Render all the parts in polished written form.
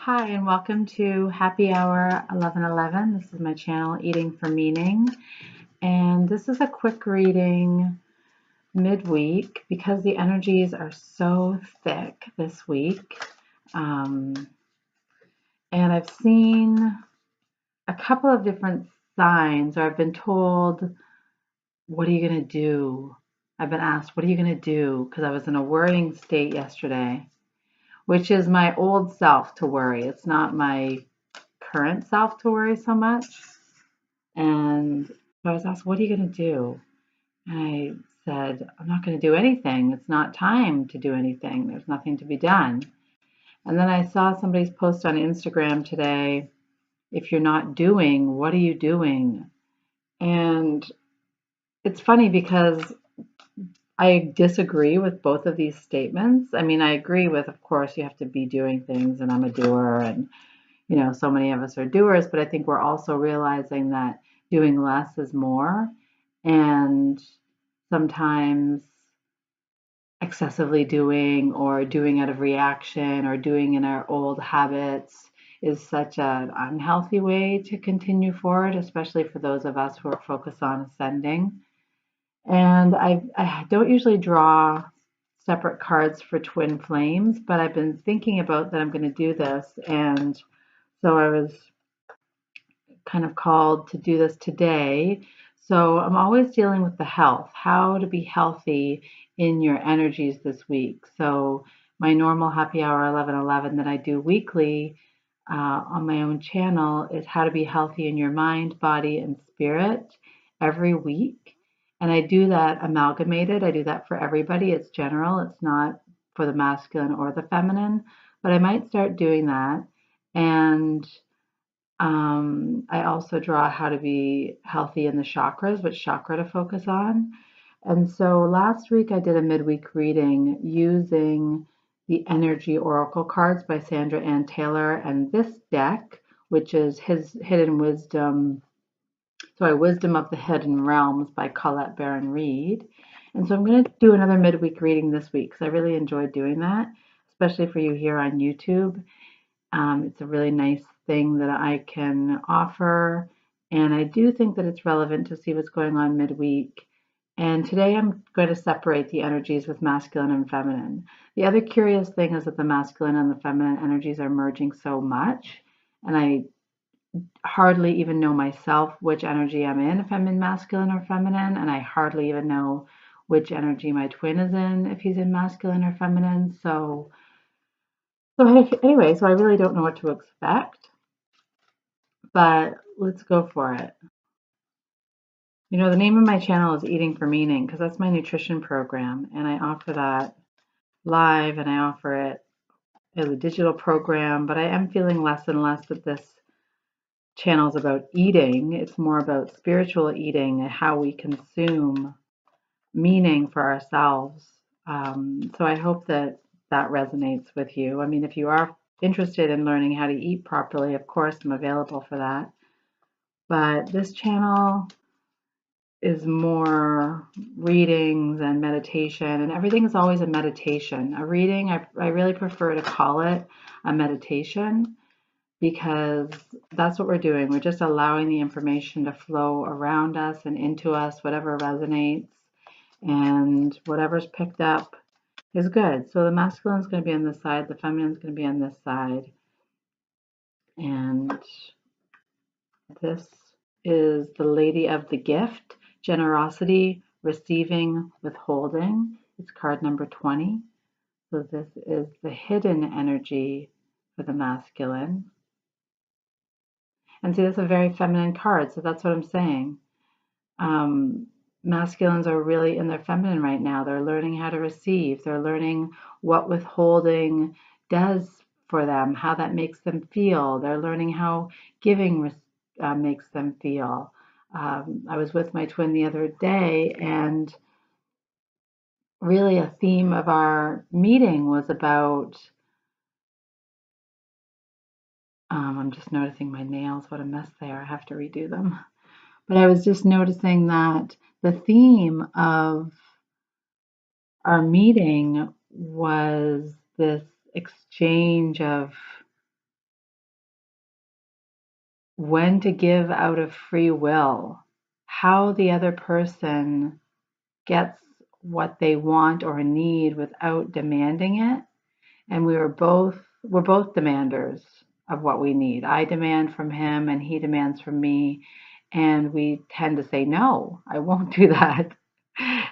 Hi, and welcome to Happy Hour 1111. This is my channel, Eating for Meaning. And this is a quick reading midweek because the energies are so thick this week. And I've seen a couple of different signs, or I've been told, what are you going to do? I've been asked, what are you going to do? Because I was in a worrying state yesterday, which is my old self to worry. It's not my current self to worry so much. And so I was asked, what are you going to do? And I said, I'm not going to do anything. It's not time to do anything. There's nothing to be done. And then I saw somebody's post on Instagram today, if you're not doing, what are you doing? And it's funny because I disagree with both of these statements. I mean, I agree with, of course, you have to be doing things, and I'm a doer, and so many of us are doers, but I think we're also realizing that doing less is more. And sometimes excessively doing or doing out of reaction or doing in our old habits is such an unhealthy way to continue forward, especially for those of us who are focused on ascending. And I don't usually draw separate cards for twin flames, but I've been thinking about that I'm going to do this. And so I was kind of called to do this today. So I'm always dealing with the health, how to be healthy in your energies this week. So my normal happy hour 11:11 that I do weekly on my own channel is how to be healthy in your mind, body, and spirit every week. And I do that amalgamated. I do that for everybody. It's general. It's not for the masculine or the feminine, but I might start doing that. And I also draw how to be healthy in the chakras, which chakra to focus on. And so last week I did a midweek reading using the Energy Oracle cards by Sandra Ann Taylor and this deck, which is his Hidden Wisdom. Wisdom of the Hidden Realms by Colette Baron Reed. And so I'm going to do another midweek reading this week because I really enjoyed doing that, especially for you here on YouTube. It's a really nice thing that I can offer, and I do think that it's relevant to see what's going on midweek. And today I'm going to separate the energies with masculine and feminine. The other curious thing is that the masculine and the feminine energies are merging so much, and I hardly even know myself which energy I'm in, if I'm in masculine or feminine, and I hardly even know which energy my twin is in, if he's in masculine or feminine. Anyway, so I really don't know what to expect, but let's go for it. The name of my channel is Eating for Meaning because that's my nutrition program, and I offer that live and I offer it as a digital program, but I am feeling less and less that this channel is about eating. It's more about spiritual eating and how we consume meaning for ourselves. So I hope that that resonates with you. I mean, if you are interested in learning how to eat properly, of course, I'm available for that. But this channel is more readings and meditation, and everything is always a meditation. A reading, I really prefer to call it a meditation because that's what we're doing. We're just allowing the information to flow around us and into us, whatever resonates, and whatever's picked up is good. So the masculine is going to be on this side, the feminine is going to be on this side, and this is the Lady of the Gift, Generosity, Receiving, Withholding. It's card number 20. So this is the hidden energy for the masculine. And see, that's a very feminine card, so that's what I'm saying. Masculines are really in their feminine right now. They're learning how to receive. They're learning what withholding does for them, how that makes them feel. They're learning how giving makes them feel. I was with my twin the other day, and really a theme of our meeting was about, I'm just noticing my nails, what a mess they are. I have to redo them. But I was just noticing that the theme of our meeting was this exchange of when to give out of free will, how the other person gets what they want or need without demanding it. And we're both demanders of what we need. I demand from him and he demands from me, and we tend to say no, I won't do that.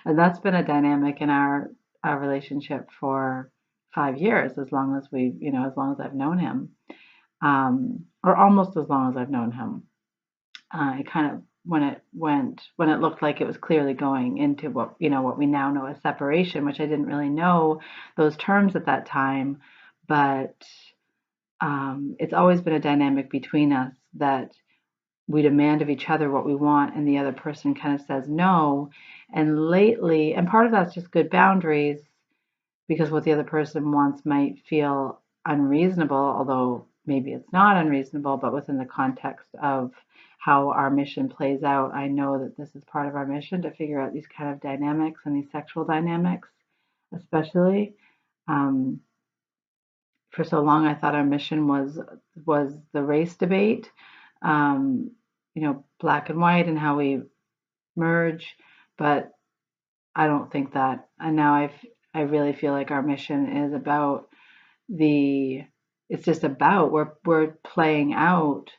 And that's been a dynamic in our relationship for 5 years, as long as as long as I've known him, or almost as long as I've known him. It kind of when it looked like it was clearly going into what we now know as separation, which I didn't really know those terms at that time, but it's always been a dynamic between us that we demand of each other what we want, and the other person kind of says no. And lately, and part of that's just good boundaries, because what the other person wants might feel unreasonable, although maybe it's not unreasonable, but within the context of how our mission plays out, I know that this is part of our mission to figure out these kind of dynamics and these sexual dynamics, especially. Um, for so long, I thought our mission was the race debate, um, black and white, and how we merge, but I don't think that. And now I really feel like our mission is about the it's just about we're playing out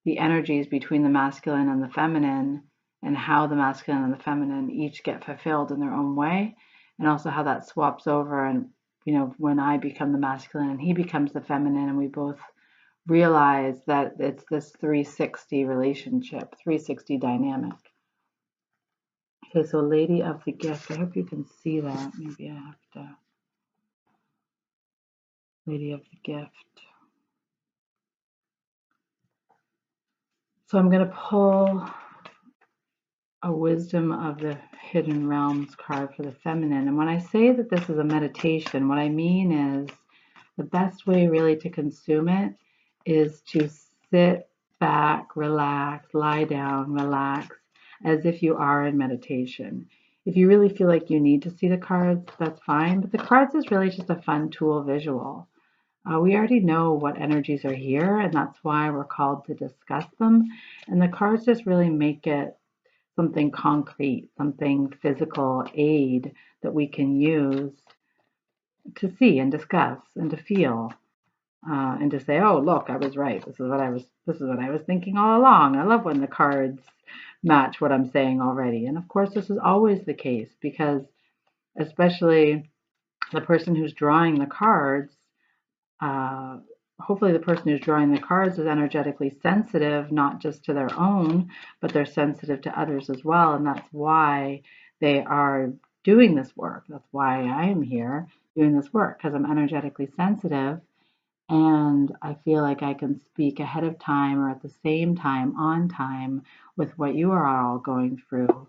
the energies between the masculine and the feminine, and how the masculine and the feminine each get fulfilled in their own way, and also how that swaps over. And when I become the masculine and he becomes the feminine, and we both realize that it's this 360 relationship, 360 dynamic. Okay, so Lady of the Gift, I hope you can see that. Maybe I have to. Lady of the Gift. So I'm going to pull a Wisdom of the Hidden Realms card for the feminine. And when I say that this is a meditation, what I mean is the best way really to consume it is to sit back, relax, lie down, relax, as if you are in meditation. If you really feel like you need to see the cards, that's fine. But the cards is really just a fun tool visual. We already know what energies are here, and that's why we're called to discuss them. And the cards just really make it something concrete, something physical aid that we can use to see and discuss and to feel, and to say, "Oh, look, I was right. This is what I was thinking all along." I love when the cards match what I'm saying already. And of course, this is always the case, because especially the person who's drawing the cards, uh, hopefully the person who's drawing the cards is energetically sensitive, not just to their own, but they're sensitive to others as well. And that's why they are doing this work. That's why I am here doing this work, because I'm energetically sensitive, and I feel like I can speak ahead of time, or at the same time, on time, with what you are all going through,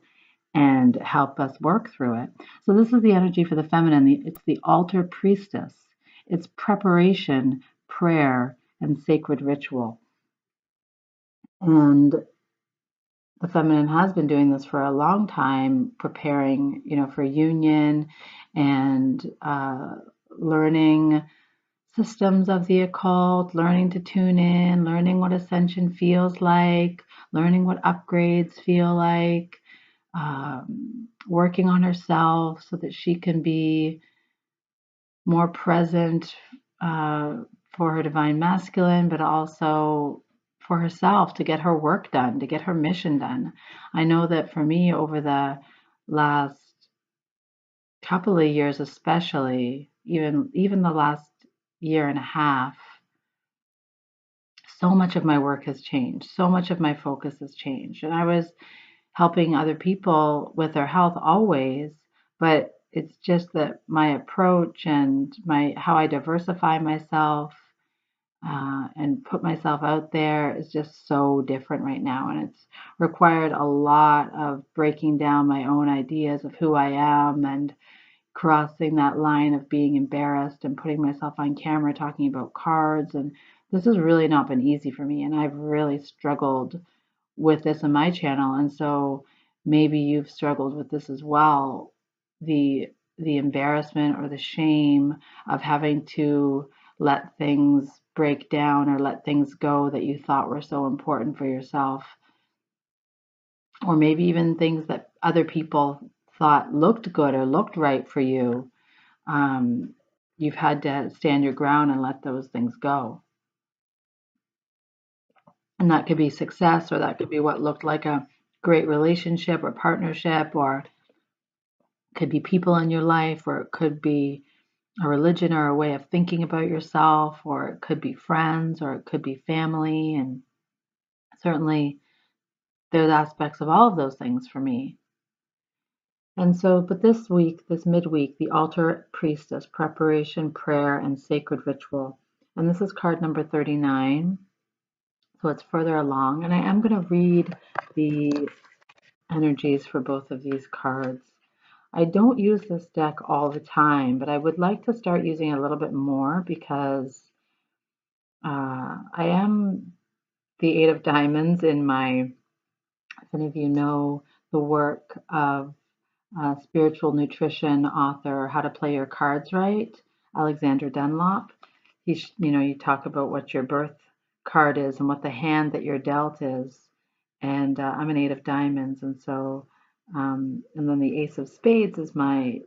and help us work through it. So this is the energy for the feminine. It's the altar priestess. It's preparation, prayer, and sacred ritual. And the feminine has been doing this for a long time, preparing, for union, and learning systems of the occult, learning to tune in, learning what ascension feels like, learning what upgrades feel like, working on herself so that she can be more present for her divine masculine, but also for herself, to get her work done, to get her mission done. I know that for me, over the last couple of years, especially, even the last year and a half, so much of my work has changed. So much of my focus has changed. And I was helping other people with their health always, but it's just that my approach and how I diversify myself, and put myself out there, is just so different right now. And it's required a lot of breaking down my own ideas of who I am, and crossing that line of being embarrassed and putting myself on camera talking about cards. And this has really not been easy for me. And I've really struggled with this on my channel. And so maybe you've struggled with this as well. The embarrassment or the shame of having to let things break down or let things go that you thought were so important for yourself, or maybe even things that other people thought looked good or looked right for you. Um, you've had to stand your ground and let those things go. And that could be success, or that could be what looked like a great relationship or partnership, or could be people in your life, or it could be a religion or a way of thinking about yourself, or it could be friends, or it could be family. And certainly there's aspects of all of those things for me. And so, but this week, this midweek, the altar priestess, preparation, prayer, and sacred ritual. And this is card number 39. So it's further along. And I am going to read the energies for both of these cards. I don't use this deck all the time, but I would like to start using it a little bit more because I am the Eight of Diamonds in my, if any of you know the work of spiritual nutrition author, How to Play Your Cards Right, Alexander Dunlop. You talk about what your birth card is and what the hand that you're dealt is. And I'm an Eight of Diamonds, and so, and then the Ace of Spades is my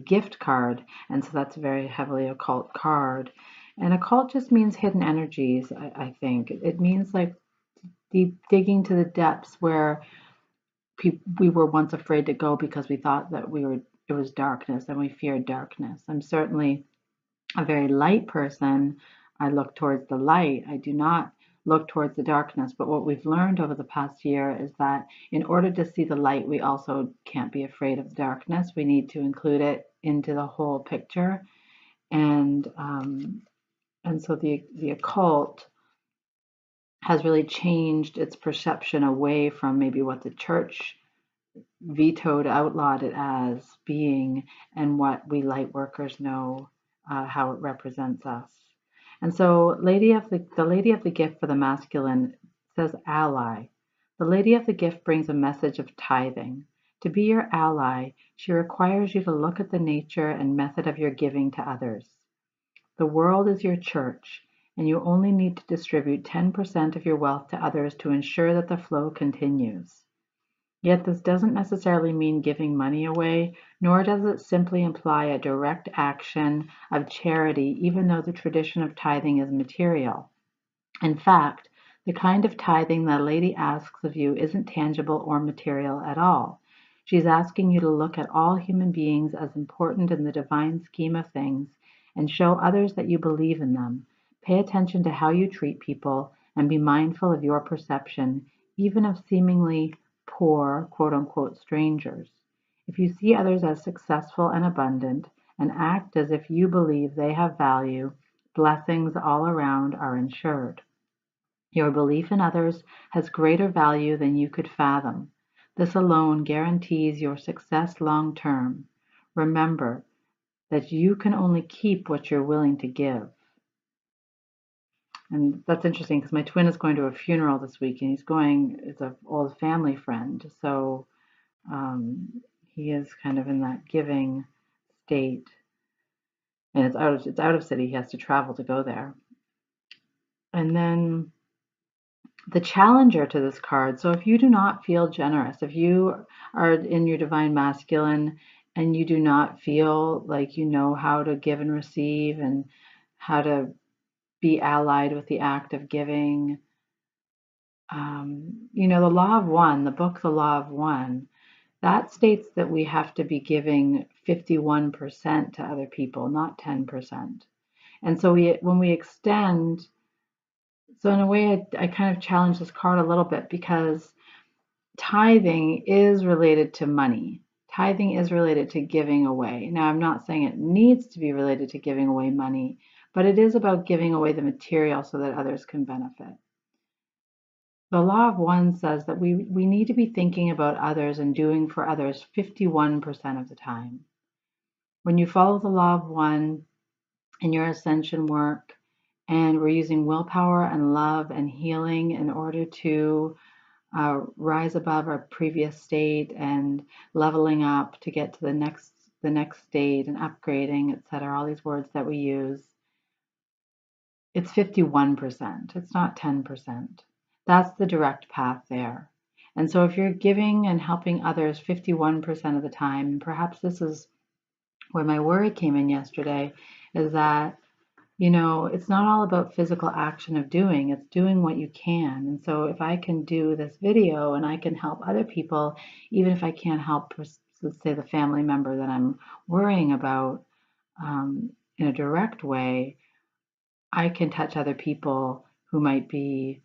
gift card, and so that's a very heavily occult card. And occult just means hidden energies. I think it means like deep digging to the depths where we were once afraid to go because we thought that it was darkness and we feared darkness. I'm certainly a very light person. I look towards the light. I do not look towards the darkness. But what we've learned over the past year is that in order to see the light, we also can't be afraid of the darkness. We need to include it into the whole picture. And so the occult has really changed its perception away from maybe what the church vetoed, outlawed it as being, and what we light workers know how it represents us. And so, the lady of the gift for the masculine says ally. The lady of the gift brings a message of tithing. To be your ally, she requires you to look at the nature and method of your giving to others. The world is your church, and you only need to distribute 10% of your wealth to others to ensure that the flow continues. Yet this doesn't necessarily mean giving money away, nor does it simply imply a direct action of charity, even though the tradition of tithing is material. In fact, the kind of tithing that a lady asks of you isn't tangible or material at all. She's asking you to look at all human beings as important in the divine scheme of things and show others that you believe in them. Pay attention to how you treat people and be mindful of your perception, even of seemingly poor, quote unquote, strangers. If you see others as successful and abundant and act as if you believe they have value, blessings all around are ensured. Your belief in others has greater value than you could fathom. This alone guarantees your success long term. Remember that you can only keep what you're willing to give. And that's interesting because my twin is going to a funeral this week, and it's an old family friend. So he is kind of in that giving state, and it's out of city. He has to travel to go there. And then the challenger to this card. So if you do not feel generous, if you are in your divine masculine and you do not feel like you know how to give and receive and how to be allied with the act of giving, the Law of One, the book, The Law of One, that states that we have to be giving 51% to other people, not 10%. And so when we extend, so in a way, I kind of challenge this card a little bit because tithing is related to money. Tithing is related to giving away. Now, I'm not saying it needs to be related to giving away money, but it is about giving away the material so that others can benefit. The Law of One says that we need to be thinking about others and doing for others 51% of the time. When you follow the Law of One in your ascension work, and we're using willpower and love and healing in order to rise above our previous state and leveling up to get to the next state and upgrading, etc. All these words that we use. It's 51%. It's not 10%. That's the direct path there. And so if you're giving and helping others 51% of the time, and perhaps this is where my worry came in yesterday, is that it's not all about physical action of doing, it's doing what you can. And so if I can do this video and I can help other people, even if I can't help, let's say, the family member that I'm worrying about in a direct way, I can touch other people who might be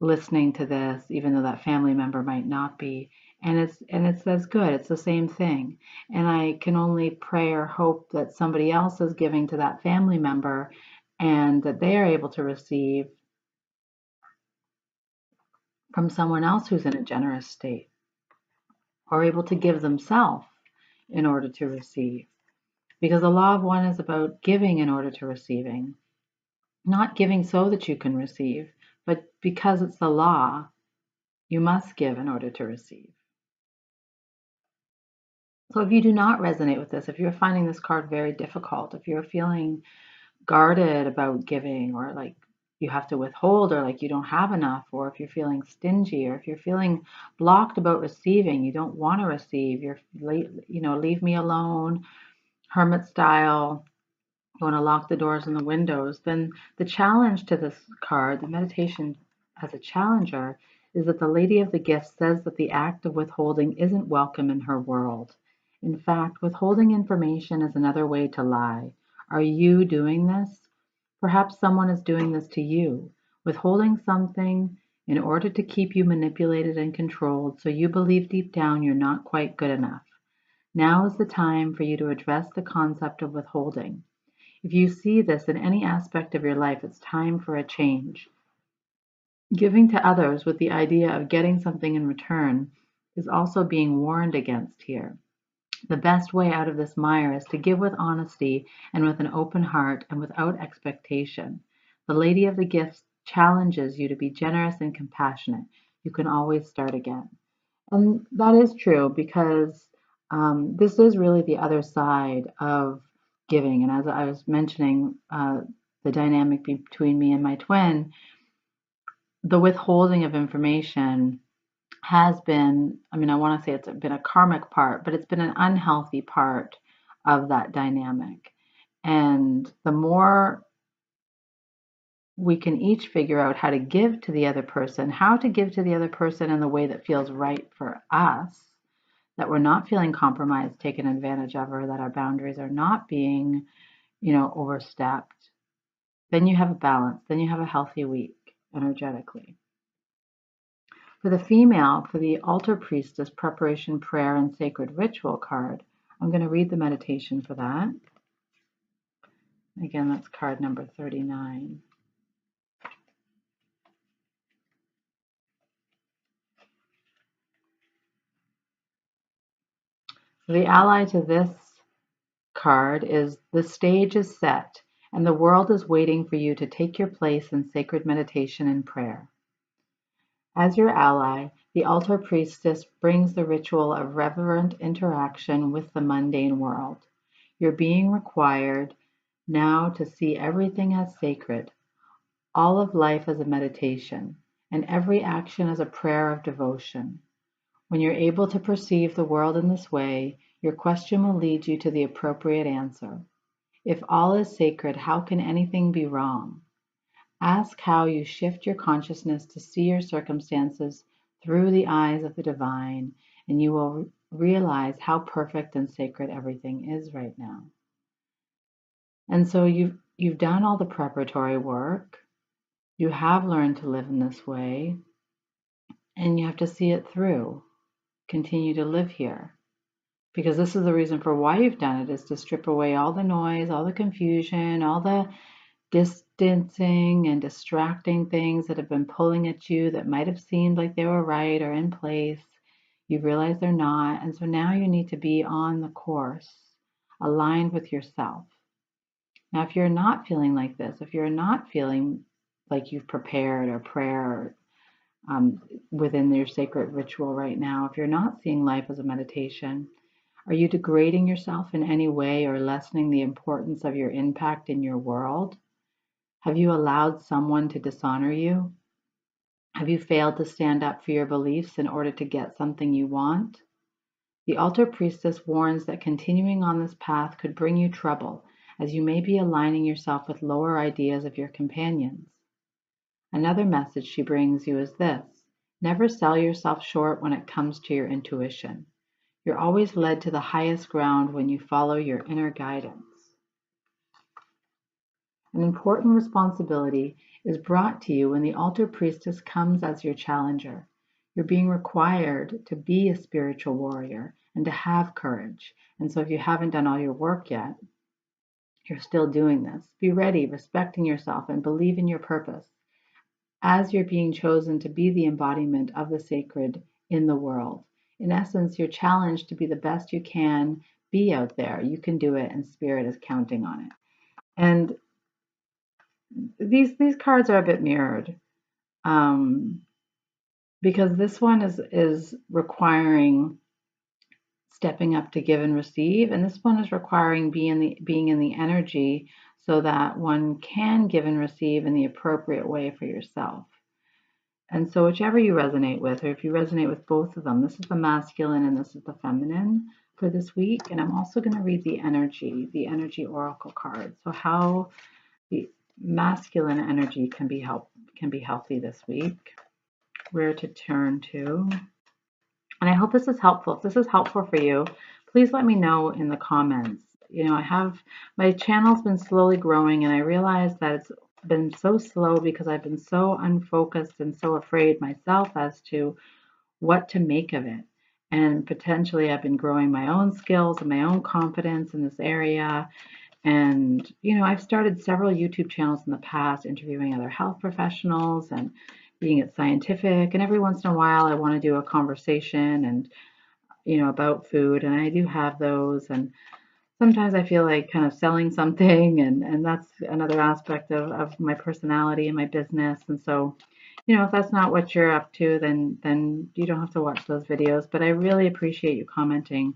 listening to this, even though that family member might not be. And it's as good. It's the same thing. And I can only pray or hope that somebody else is giving to that family member and that they are able to receive from someone else who's in a generous state or able to give themselves in order to receive. Because the law of one is about giving in order to receiving, not giving so that you can receive, but because it's the law, you must give in order to receive. So if you do not resonate with this, if you're finding this card very difficult, if you're feeling guarded about giving, or like you have to withhold, or like you don't have enough, or if you're feeling stingy, or if you're feeling blocked about receiving, you don't want to receive, you're leave me alone, hermit style, you want to lock the doors and the windows, then the challenge to this card, the meditation as a challenger, is that the Lady of the Gift says that the act of withholding isn't welcome in her world. In fact, withholding information is another way to lie. Are you doing this? Perhaps someone is doing this to you, withholding something in order to keep you manipulated and controlled, so you believe deep down you're not quite good enough. Now is the time for you to address the concept of withholding. If you see this in any aspect of your life, it's time for a change. Giving to others with the idea of getting something in return is also being warned against here. The best way out of this mire is to give with honesty and with an open heart and without expectation. The Lady of the Gifts challenges you to be generous and compassionate. You can always start again. And that is true because this is really the other side of giving. And as I was mentioning, the dynamic between me and my twin, the withholding of information has been, I want to say it's been a karmic part, but it's been an unhealthy part of that dynamic. And the more we can each figure out how to give to the other person, how to give to the other person in the way that feels right for us, that we're not feeling compromised, taken advantage of, or that our boundaries are not being, overstepped, then you have a balance, then you have a healthy week energetically. For the female, for the altar priestess preparation prayer and sacred ritual card, I'm going to read the meditation for that. Again, that's card number 39. So the ally to this card is the stage is set and the world is waiting for you to take your place in sacred meditation and prayer. As your ally, the altar priestess brings the ritual of reverent interaction with the mundane world. You're being required now to see everything as sacred, all of life as a meditation, and every action as a prayer of devotion. When you're able to perceive the world in this way, your question will lead you to the appropriate answer. If all is sacred, how can anything be wrong? Ask how you shift your consciousness to see your circumstances through the eyes of the divine, and you will realize how perfect and sacred everything is right now. And so you've done all the preparatory work. You have learned to live in this way, and you have to see it through. Continue to live here. Because this is the reason for why you've done it, is to strip away all the noise, all the confusion, all the distancing and distracting things that have been pulling at you that might have seemed like they were right or in place. You realize they're not. And so now you need to be on the course, aligned with yourself. Now, if you're not feeling like this, if you're not feeling like you've prepared a prayer within your sacred ritual right now, if you're not seeing life as a meditation, are you degrading yourself in any way or lessening the importance of your impact in your world? Have you allowed someone to dishonor you? Have you failed to stand up for your beliefs in order to get something you want? The altar priestess warns that continuing on this path could bring you trouble, as you may be aligning yourself with lower ideas of your companions. Another message she brings you is this: never sell yourself short when it comes to your intuition. You're always led to the highest ground when you follow your inner guidance. An important responsibility is brought to you when the altar priestess comes as your challenger. You're being required to be a spiritual warrior and to have courage. And so if you haven't done all your work yet, you're still doing this. Be ready, respecting yourself, and believe in your purpose as you're being chosen to be the embodiment of the sacred in the world. In essence, you're challenged to be the best you can be out there. You can do it, and spirit is counting on it. And these cards are a bit mirrored, um, because this one is requiring stepping up to give and receive, and this one is requiring being in the energy so that one can give and receive in the appropriate way for yourself. And so whichever you resonate with, or if you resonate with both of them, this is the masculine and this is the feminine for this week. And I'm also going to read the energy oracle card. So how the masculine energy can be healthy this week, where to turn to. And I hope this is helpful. If this is helpful for you, please let me know in the comments. You know, my channel's been slowly growing, and I realize that it's been so slow because I've been so unfocused and so afraid myself as to what to make of it. And potentially I've been growing my own skills and my own confidence in this area. And, you know, I've started several YouTube channels in the past, interviewing other health professionals and being it scientific. And every once in a while, I want to do a conversation and, you know, about food. And I do have those. And sometimes I feel like kind of selling something. And that's another aspect of my personality and my business. And so, you know, if that's not what you're up to, then you don't have to watch those videos. But I really appreciate you commenting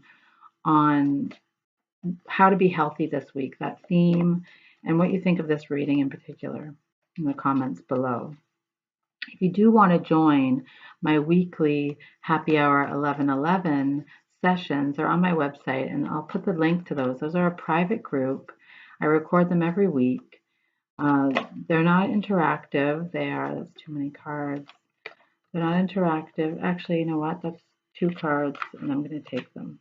on how to be healthy this week, that theme, and what you think of this reading in particular in the comments below. If you do want to join my weekly happy hour 11:11 sessions, are on my website, and I'll put the link to those. Those are a private group. I record them every week. They're not interactive. That's too many cards. They're not interactive. Actually, you know what? That's 2 cards, and I'm going to take them.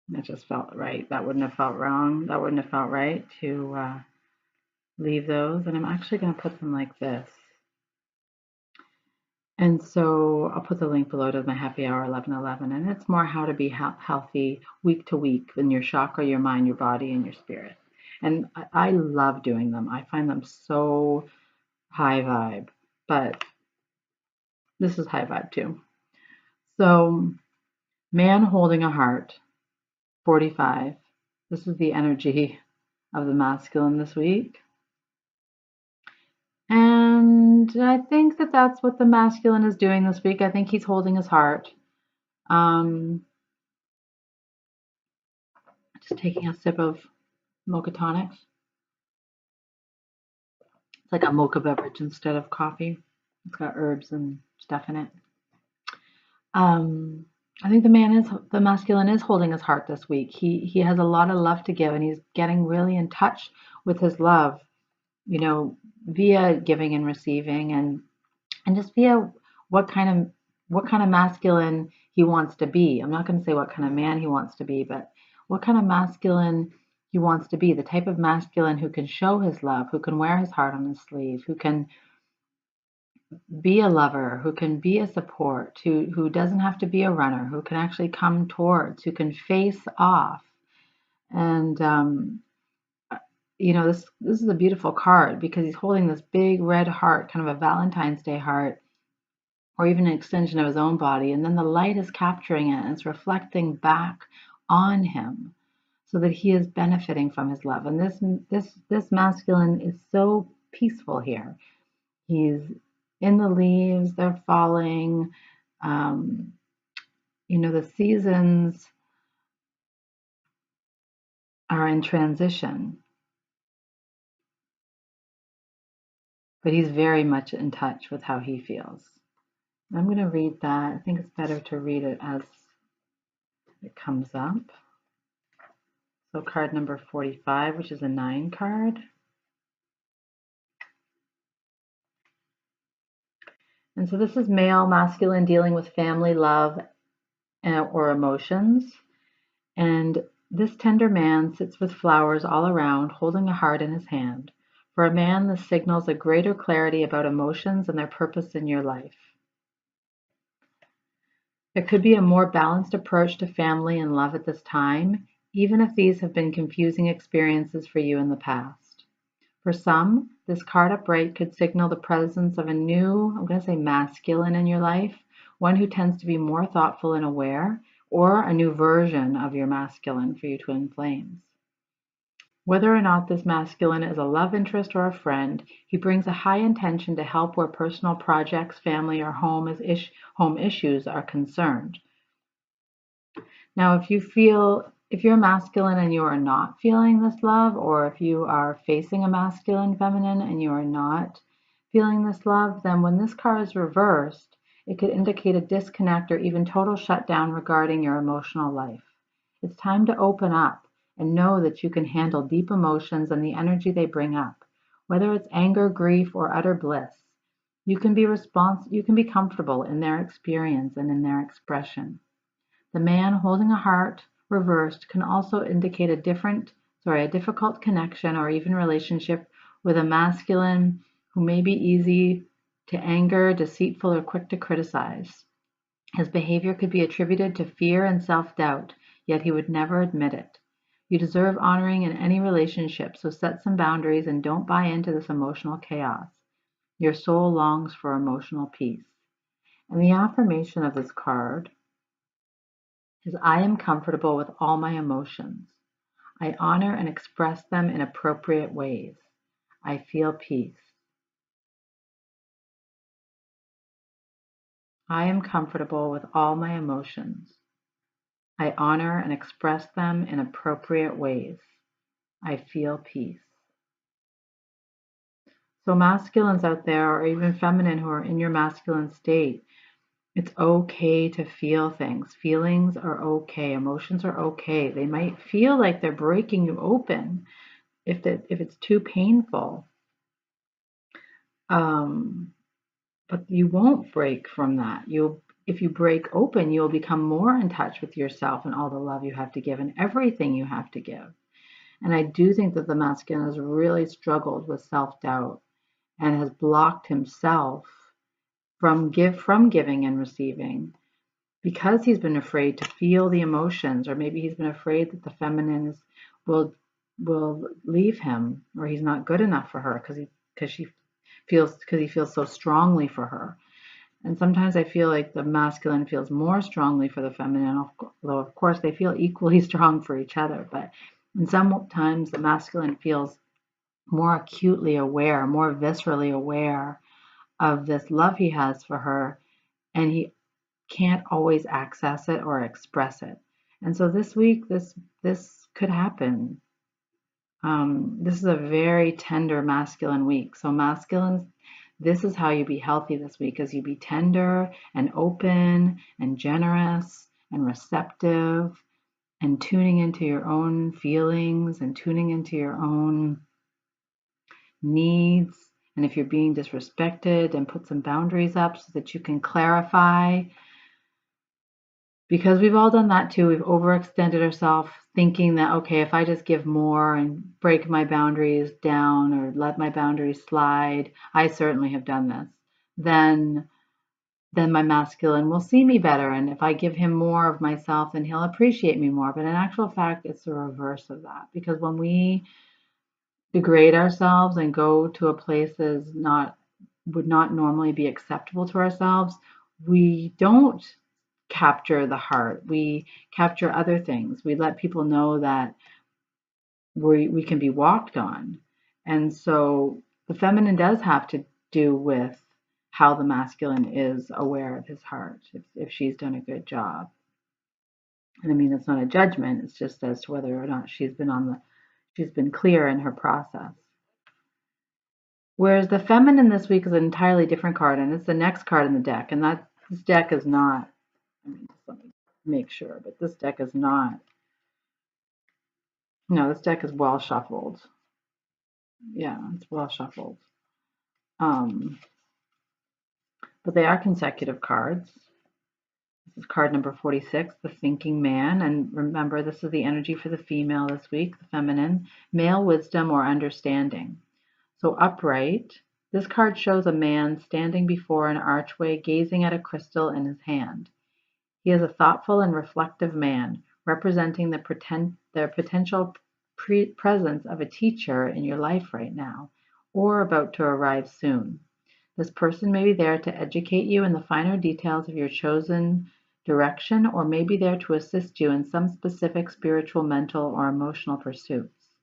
That just felt right. That wouldn't have felt wrong. That wouldn't have felt right to leave those. And I'm actually going to put them like this. And so I'll put the link below to my happy hour 11:11. And it's more how to be healthy week to week in your chakra, your mind, your body, and your spirit. And I love doing them. I find them so high vibe. But this is high vibe too. So, man holding a heart, 45. This is the energy of the masculine this week. And I think that that's what the masculine is doing this week. I think he's holding his heart. Just taking a sip of mocha tonics. It's like a mocha beverage instead of coffee. It's got herbs and stuff in it. I think the masculine is holding his heart this week. He has a lot of love to give, and he's getting really in touch with his love, you know, via giving and receiving, and just via what kind of masculine he wants to be. I'm not going to say what kind of man he wants to be, but what kind of masculine he wants to be. The type of masculine who can show his love, who can wear his heart on his sleeve, who can be a lover, who can be a support, who doesn't have to be a runner, who can actually come towards, who can face off. And you know, this is a beautiful card because he's holding this big red heart, kind of a Valentine's Day heart, or even an extension of his own body, and then the light is capturing it and it's reflecting back on him so that he is benefiting from his love. And this masculine is so peaceful here. He's in the leaves, they're falling. You know, the seasons are in transition, but he's very much in touch with how he feels. I'm going to read that. I think it's better to read it as it comes up. So card number 45, which is a 9 card. And so this is male, masculine, dealing with family, love, or emotions. And this tender man sits with flowers all around, holding a heart in his hand. For a man, this signals a greater clarity about emotions and their purpose in your life. There could be a more balanced approach to family and love at this time, even if these have been confusing experiences for you in the past. For some, this card upright could signal the presence of a new, I'm going to say masculine in your life, one who tends to be more thoughtful and aware, or a new version of your masculine for you twin flames. Whether or not this masculine is a love interest or a friend, he brings a high intention to help where personal projects, family, or home issues are concerned. Now, if you're masculine and you are not feeling this love, or if you are facing a masculine feminine and you are not feeling this love, then when this card is reversed, it could indicate a disconnect or even total shutdown regarding your emotional life. It's time to open up and know that you can handle deep emotions and the energy they bring up, whether it's anger, grief, or utter bliss. You can be comfortable in their experience and in their expression. The man holding a heart reversed can also indicate a difficult connection or even relationship with a masculine who may be easy to anger, deceitful, or quick to criticize. His behavior could be attributed to fear and self-doubt, yet he would never admit it. You deserve honoring in any relationship, so set some boundaries and don't buy into this emotional chaos. Your soul longs for emotional peace. And the affirmation of this card is, I am comfortable with all my emotions. I honor and express them in appropriate ways. I feel peace. I am comfortable with all my emotions. I honor and express them in appropriate ways. I feel peace. So masculines out there, or even feminine who are in your masculine state, it's okay to feel things. Feelings are okay. Emotions are okay. They might feel like they're breaking you open if it's too painful. But you won't break from that. If you break open, you'll become more in touch with yourself and all the love you have to give and everything you have to give. And I do think that the masculine has really struggled with self-doubt and has blocked himself from giving and receiving because he's been afraid to feel the emotions, or maybe he's been afraid that the feminines will leave him, or he's not good enough for her because he feels so strongly for her. And sometimes I feel like the masculine feels more strongly for the feminine, although of course they feel equally strong for each other. But sometimes the masculine feels more acutely aware, more viscerally aware of this love he has for her, and he can't always access it or express it. And so this week, this could happen. This is a very tender masculine week. So masculines, this is how you be healthy this week, as you be tender and open and generous and receptive and tuning into your own feelings and tuning into your own needs. And if you're being disrespected, then put some boundaries up so that you can clarify, because we've all done that too. We've overextended ourselves thinking that, okay, if I just give more and break my boundaries down or let my boundaries slide, I certainly have done this, then my masculine will see me better. And if I give him more of myself, then he'll appreciate me more. But in actual fact, it's the reverse of that. Because when we degrade ourselves and go to a place that would not normally be acceptable to ourselves, we don't capture the heart. We capture other things. We let people know that we can be walked on. And so the feminine does have to do with how the masculine is aware of his heart, if she's done a good job. And I mean, it's not a judgment, it's just as to whether or not she's been clear in her process. Whereas the feminine this week is an entirely different card, and it's the next card in the deck. And this deck is not, I mean, just let me make sure, but this deck is not, no, this deck is well shuffled. Yeah, it's well shuffled. But they are consecutive cards. This is card number 46, the thinking man. And remember, this is the energy for the female this week, the feminine, male wisdom or understanding. So upright, this card shows a man standing before an archway, gazing at a crystal in his hand. He is a thoughtful and reflective man, representing the potential presence of a teacher in your life right now, or about to arrive soon. This person may be there to educate you in the finer details of your chosen direction, or may be there to assist you in some specific spiritual, mental, or emotional pursuits.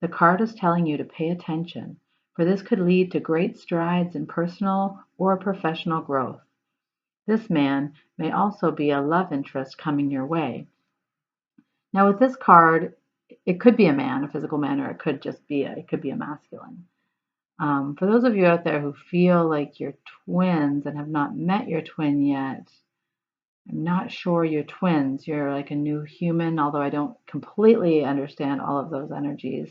The card is telling you to pay attention, for this could lead to great strides in personal or professional growth. This man may also be a love interest coming your way. Now with this card, it could be a man, a physical man, or it could be a masculine. For those of you out there who feel like you're twins and have not met your twin yet, I'm not sure you're twins. You're like a new human, although I don't completely understand all of those energies.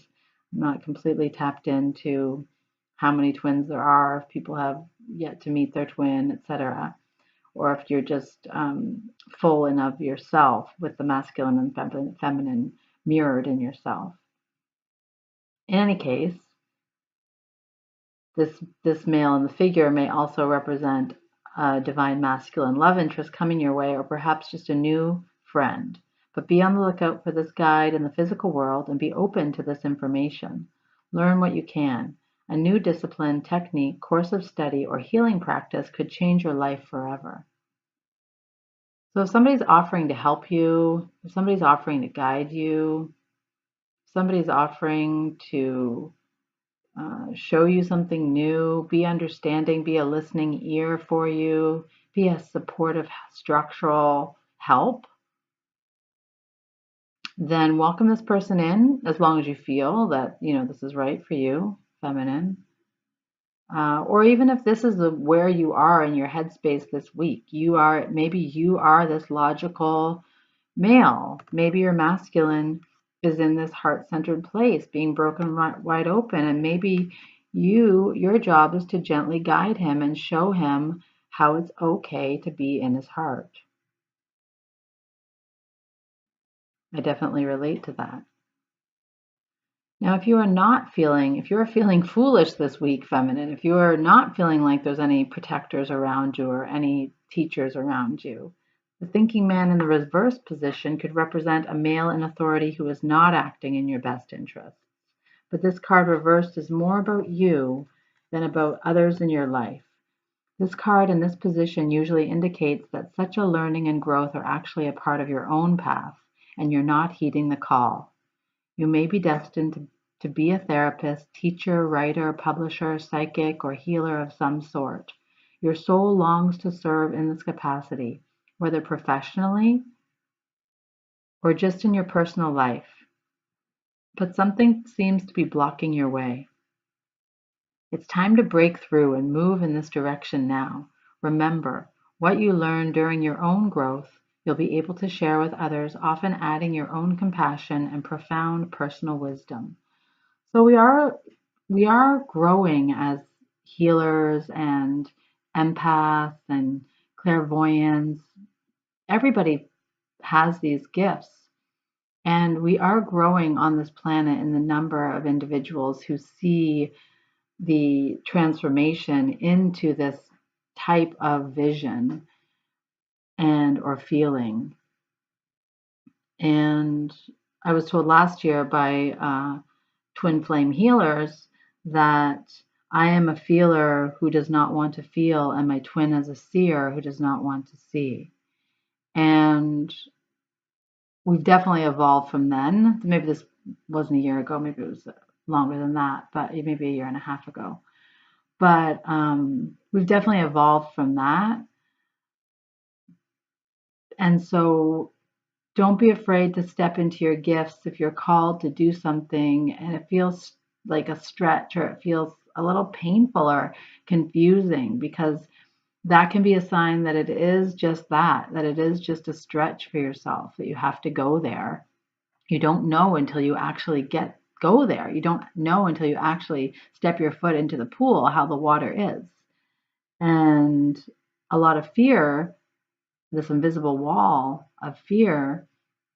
I'm not completely tapped into how many twins there are, if people have yet to meet their twin, etc., or if you're just full in of yourself with the masculine and feminine mirrored in yourself. In any case, this male in the figure may also represent a divine masculine love interest coming your way, or perhaps just a new friend. But be on the lookout for this guide in the physical world and be open to this information. Learn what you can. A new discipline, technique, course of study, or healing practice could change your life forever. So if somebody's offering to help you, if somebody's offering to guide you, if somebody's offering to show you something new, be understanding, be a listening ear for you, be a supportive structural help, then welcome this person in as long as you feel that, this is right for you, feminine. Or even if this is where you are in your headspace this week, maybe you are this logical male, maybe your masculine is in this heart-centered place, being broken wide open, and maybe your job is to gently guide him and show him how it's okay to be in his heart. I definitely relate to that. Now, if you are feeling foolish this week, feminine, if you are not feeling like there's any protectors around you or any teachers around you, the thinking man in the reverse position could represent a male in authority who is not acting in your best interests. But this card reversed is more about you than about others in your life. This card in this position usually indicates that such a learning and growth are actually a part of your own path, and you're not heeding the call. You may be destined to be a therapist, teacher, writer, publisher, psychic, or healer of some sort. Your soul longs to serve in this capacity, whether professionally or just in your personal life. But something seems to be blocking your way. It's time to break through and move in this direction now. Remember, what you learn during your own growth, you'll be able to share with others, often adding your own compassion and profound personal wisdom. So we are growing as healers and empaths and clairvoyants. Everybody has these gifts. And we are growing on this planet in the number of individuals who see the transformation into this type of vision and or feeling. And I was told last year by twin flame healers that I am a feeler who does not want to feel, and my twin is a seer who does not want to see. And we've definitely evolved from then. Maybe this wasn't a year ago, maybe it was longer than that, but maybe a year and a half ago. But we've definitely evolved from that. And so don't be afraid to step into your gifts if you're called to do something and it feels like a stretch or it feels a little painful or confusing, because that can be a sign that it is just that it is just a stretch for yourself, that you have to go there. You don't know until you actually go there. You don't know until you actually step your foot into the pool how the water is. And a lot of fear, this invisible wall of fear,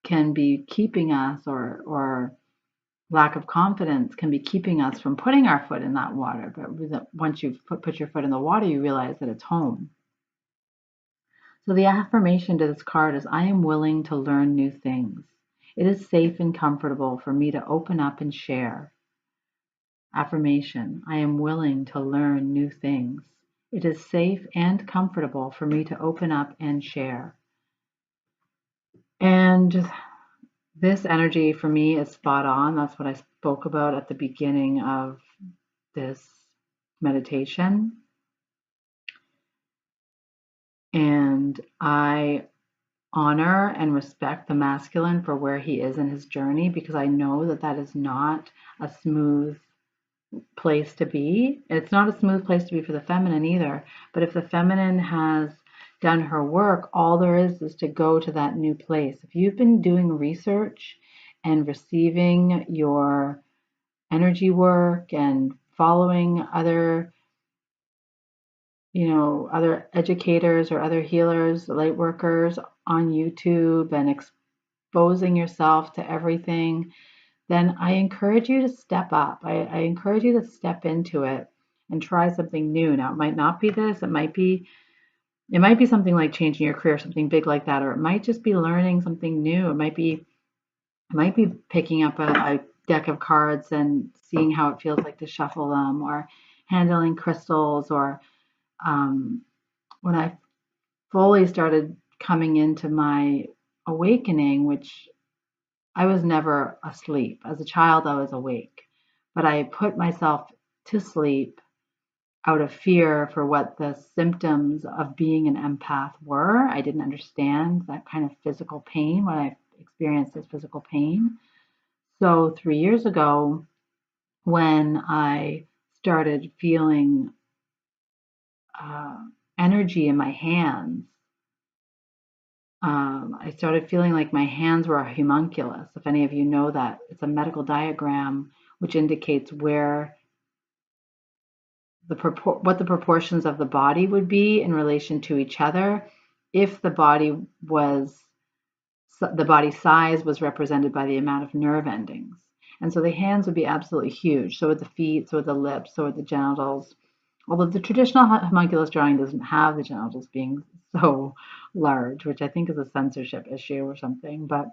can be keeping us, or lack of confidence can be keeping us from putting our foot in that water. But once you've put your foot in the water, you realize that it's home. So the affirmation to this card is, I am willing to learn new things. It is safe and comfortable for me to open up and share. Affirmation, I am willing to learn new things. It is safe and comfortable for me to open up and share. And this energy for me is spot on. That's what I spoke about at the beginning of this meditation. And I honor and respect the masculine for where he is in his journey, because I know that that is not a smooth place to be. It's not a smooth place to be for the feminine either. But if the feminine has done her work, all there is to go to that new place. If you've been doing research and receiving your energy work and following other, other educators or other healers, light workers on YouTube, and exposing yourself to everything, then I encourage you to step up. I encourage you to step into it and try something new. Now, it might not be this, it might be something like changing your career, something big like that, or it might just be learning something new. It might be picking up a deck of cards and seeing how it feels like to shuffle them, or handling crystals, or when I fully started coming into my awakening, which I was never asleep. As a child, I was awake, but I put myself to sleep out of fear for what the symptoms of being an empath were. I didn't understand that kind of physical pain, what I experienced as physical pain. So 3 years ago, when I started feeling uh, energy in my hands, I started feeling like my hands were a homunculus. If any of you know that, it's a medical diagram which indicates where what the proportions of the body would be in relation to each other if the body size was represented by the amount of nerve endings. And so the hands would be absolutely huge. So would the feet, so would the lips, so would the genitals. Although the traditional homunculus drawing doesn't have the genitals being so large, which I think is a censorship issue or something. But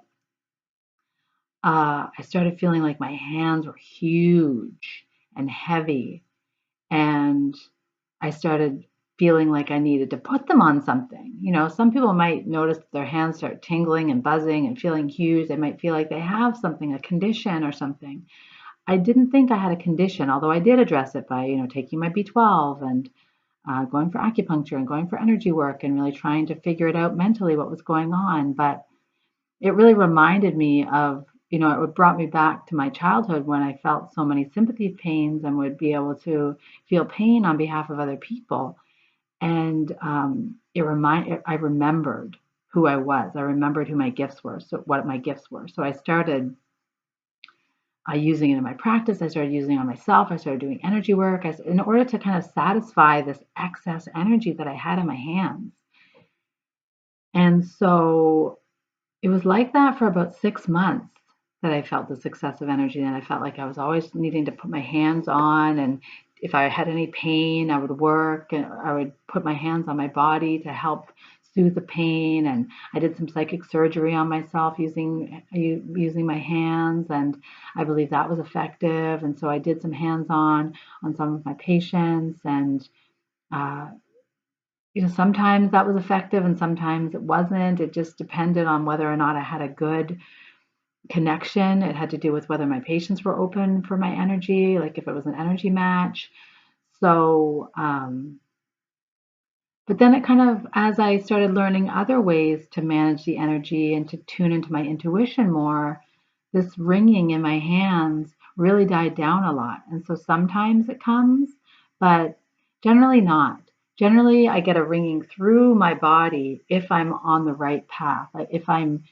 I started feeling like my hands were huge and heavy, and I started feeling like I needed to put them on something. Some people might notice that their hands start tingling and buzzing and feeling huge. They might feel like they have something, a condition or something. I didn't think I had a condition, although I did address it by, taking my B12 and going for acupuncture and going for energy work and really trying to figure it out mentally what was going on. But it really reminded me of, it brought me back to my childhood when I felt so many sympathy pains and would be able to feel pain on behalf of other people. And I remembered who I was. I remembered who my gifts were, so what my gifts were. So I started using it in my practice. I started using it on myself. I started doing energy work in order to kind of satisfy this excess energy that I had in my hands. And so it was like that for about 6 months that I felt this excessive energy. And I felt like I was always needing to put my hands on. And if I had any pain, I would work and I would put my hands on my body to help soothe the pain. And I did some psychic surgery on myself using my hands. And I believe that was effective. And so I did some hands-on some of my patients. And uh, sometimes that was effective and sometimes it wasn't. It just depended on whether or not I had a good connection. It had to do with whether my patients were open for my energy, like if it was an energy match. So But then it kind of, as I started learning other ways to manage the energy and to tune into my intuition more, this ringing in my hands really died down a lot. And so sometimes it comes, but generally not. Generally, I get a ringing through my body if I'm on the right path. Like if I'm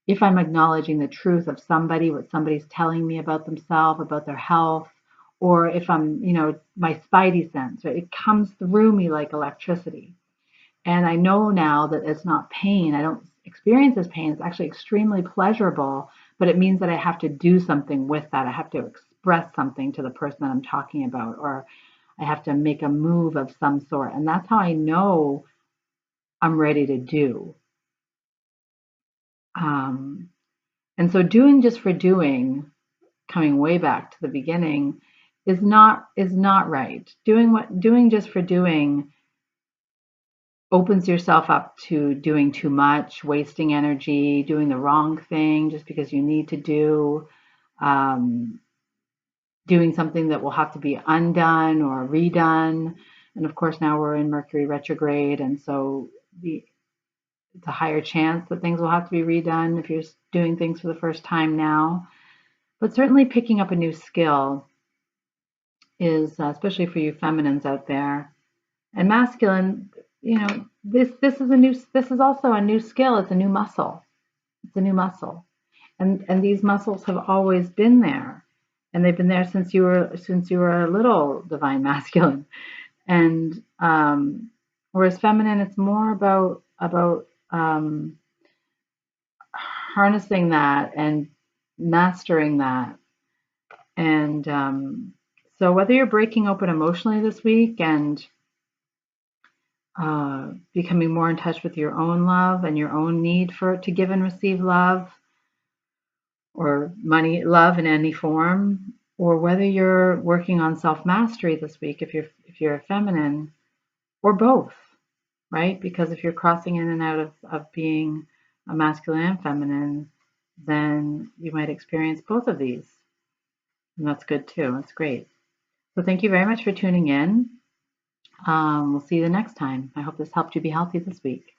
acknowledging the truth of somebody, what somebody's telling me about themselves, about their health, or if I'm, my spidey sense, right? It comes through me like electricity. And I know now that it's not pain. I don't experience as pain. It's actually extremely pleasurable, but it means that I have to do something with that. I have to express something to the person that I'm talking about, or I have to make a move of some sort. And that's how I know I'm ready to do. Um, and so doing just for doing, coming way back to the beginning, is not right. Doing just for doing opens yourself up to doing too much, wasting energy, doing the wrong thing just because you need to um, doing something that will have to be undone or redone. And of course, now we're in Mercury retrograde, and so it's a higher chance that things will have to be redone if you're doing things for the first time now. But certainly, picking up a new skill is, especially for you feminines out there, and masculine, this is also a new skill. It's a new muscle. It's a new muscle. And these muscles have always been there. And they've been there since you were a little divine masculine. And whereas feminine, it's more about harnessing that and mastering that. And so whether you're breaking open emotionally this week and becoming more in touch with your own love and your own need to give and receive love or money, love in any form, or whether you're working on self-mastery this week if you're a feminine, or both, right? Because if you're crossing in and out of being a masculine and feminine, then you might experience both of these. And that's good too. That's great. So thank you very much for tuning in. We'll see you the next time. I hope this helped you be healthy this week.